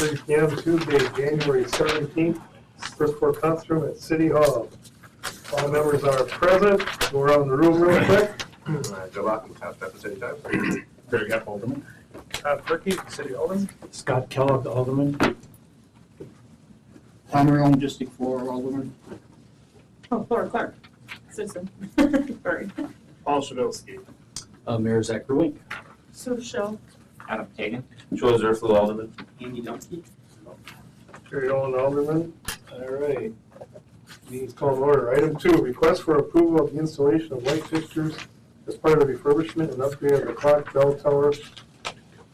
3 p.m. Tuesday, January 17th, first floor conference room at City Hall. All members are present. Go around the room real quick. Joe Locken, Top Deputy City Type. Barry Gap, Alderman. Todd Perky, City Alderman. Scott Kellogg, Alderman. Tom Rome, District 4, Alderman. Oh, Laura Clark, citizen. Sorry. Paul Shabilsky. Mayor Zach Ruink. Sue Michelle. Adam Kagan. Joe Zerflu, Alderman. Andy Dumpke. Terry Owen, Alderman. All right. Meeting's called to order. Item 2, request for approval of the installation of light fixtures as part of the refurbishment and upgrade of the clock bell tower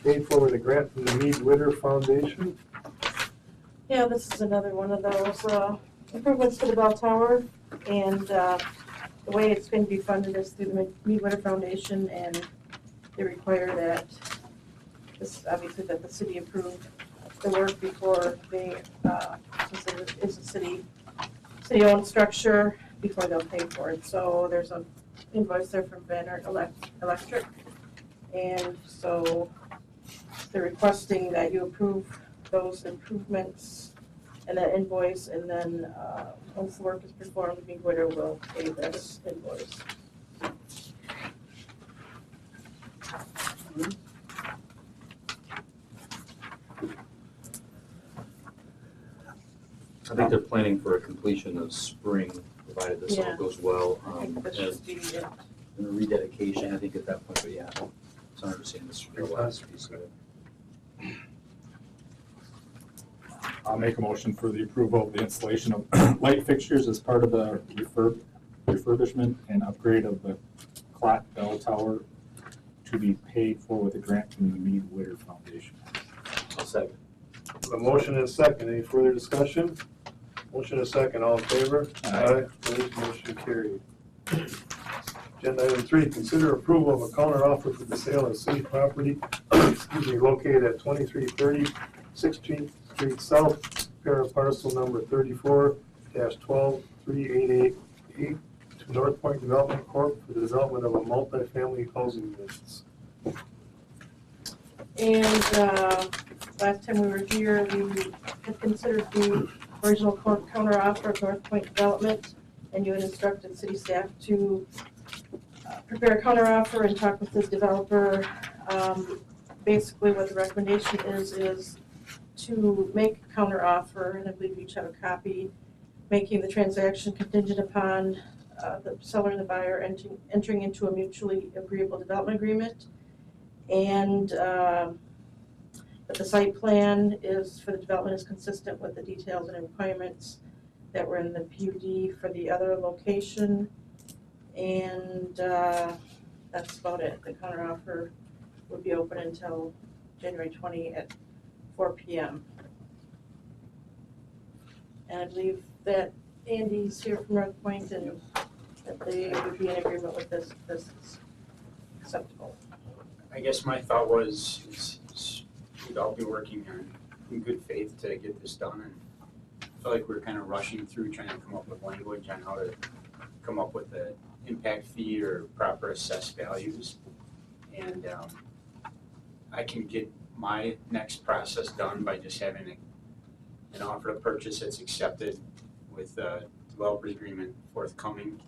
paid for with a grant from the Mead Witter Foundation. Yeah, this is another one of those improvements to the bell tower, and the way it's going to be funded is through the Mead Witter Foundation, and they require that this, obviously, that the city approve the work before they, since it is a city-owned structure, before they'll pay for it. So there's an invoice there from Banner Electric, and so they're requesting that you approve those improvements and that invoice, and then once the work is performed, Mead Witter will pay this invoice. I think they're planning for a completion of spring, provided this all Yeah. goes well. I think this And should be it. and a rededication, I think at that point, but yeah, it's not understanding this real last piece of it. I'll make a motion for the approval of the installation of light fixtures as part of the refurbishment and upgrade of the clock bell tower to be paid for with a grant from the Mead Witter Foundation. I'll second. A motion and a second. Any further discussion? Motion and a second. All in favor? Aye. Opposed? Motion carried. Agenda item 3, consider approval of a counter offer for the sale of city property, located at 2330 6th Street South, pair of parcel number 34-123888 to North Point Development Corp. for the development of a multi-family housing units. And last time we were here, we had considered the original counter offer of North Point Development, and you had instructed city staff to prepare a counter offer and talk with this developer. Basically, what the recommendation is to make a counter offer, and I believe you each have a copy, making the transaction contingent upon the seller and the buyer entering into a mutually agreeable development agreement. And that the site plan is for the development is consistent with the details and requirements that were in the PUD for the other location. And that's about it. The counteroffer would be open until January 20 at 4 p.m. And I believe that Andy's here from North Point and that they would be in agreement with this if this is acceptable. I guess my thought was we'd all be working in good faith to get this done, and I feel like we're kind of rushing through trying to come up with language on how to come up with the impact fee or proper assessed values. And I can get my next process done by just having an offer to purchase that's accepted with a developer's agreement forthcoming,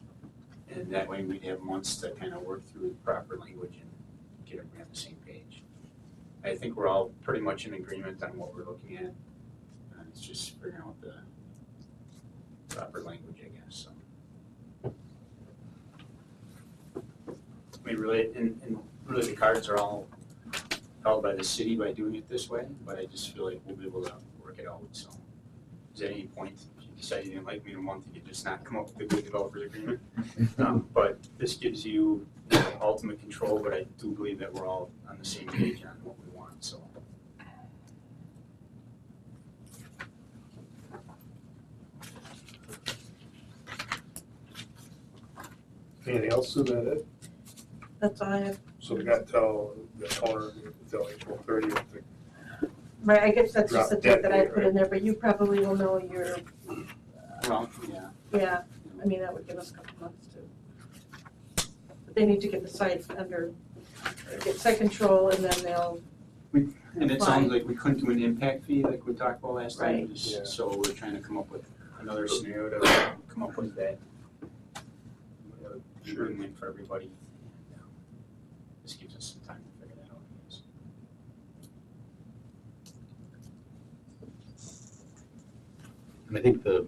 and that way we'd have months to kind of work through the proper language and get everybody on the same page. I think we're all pretty much in agreement on what we're looking at. It's just figuring out the proper language, I guess, so. I mean, really, and really the cards are all held by the city by doing it this way, but I just feel like we'll be able to work it out, so. Is at any point, if you decide you didn't like me in a month, you could just not come up with a good developer's agreement. But this gives you ultimate control, but I do believe that we're all on the same page on what we want, so. Anything else, Sue, that it? That's all I have. So we got till the counter until April 30th. Right, I guess that's just the Drop date dead that I date, put in there, but you probably will know your, Well, yeah. yeah, I mean, that would give us a couple months to. But they need to get the site under, get site control, and then they'll, And it Why? sounds like we couldn't do an impact fee like we talked about last time, Right. just- Yeah. so we're trying to come up with another scenario to come up with that. Win-win for everybody. This gives us some time to figure that out, I guess. And I think the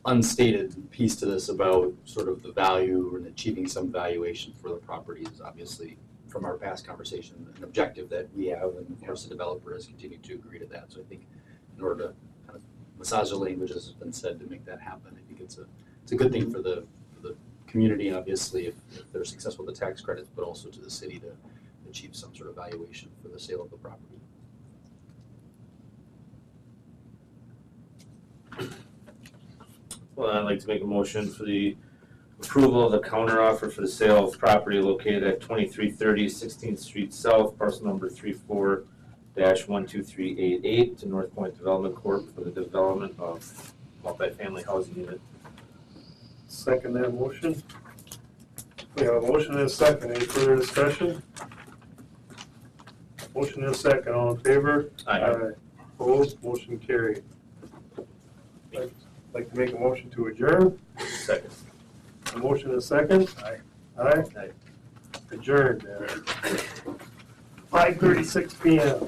unstated piece to this about sort of the value and achieving some valuation for the property is obviously, from our past conversation, an objective that we have, and of course the developer has continued to agree to that. So I think in order to kind of massage the language, as has been said, to make that happen, I think it's a good thing for the community, obviously, if they're successful with the tax credits, but also to the city to achieve some sort of valuation for the sale of the property. Well, I'd like to make a motion for the approval of the counteroffer for the sale of property located at 2330 16th Street South, parcel number 34-12388 to North Point Development Corp. For the development of multifamily housing unit. Second that motion. We have a motion and a second. Any further discussion? Motion and a second. All in favor? Aye. Opposed? Motion carried. Like to make a motion to adjourn? Second. A motion and a second? Aye. Aye? Aye. Adjourned at 5:36 PM.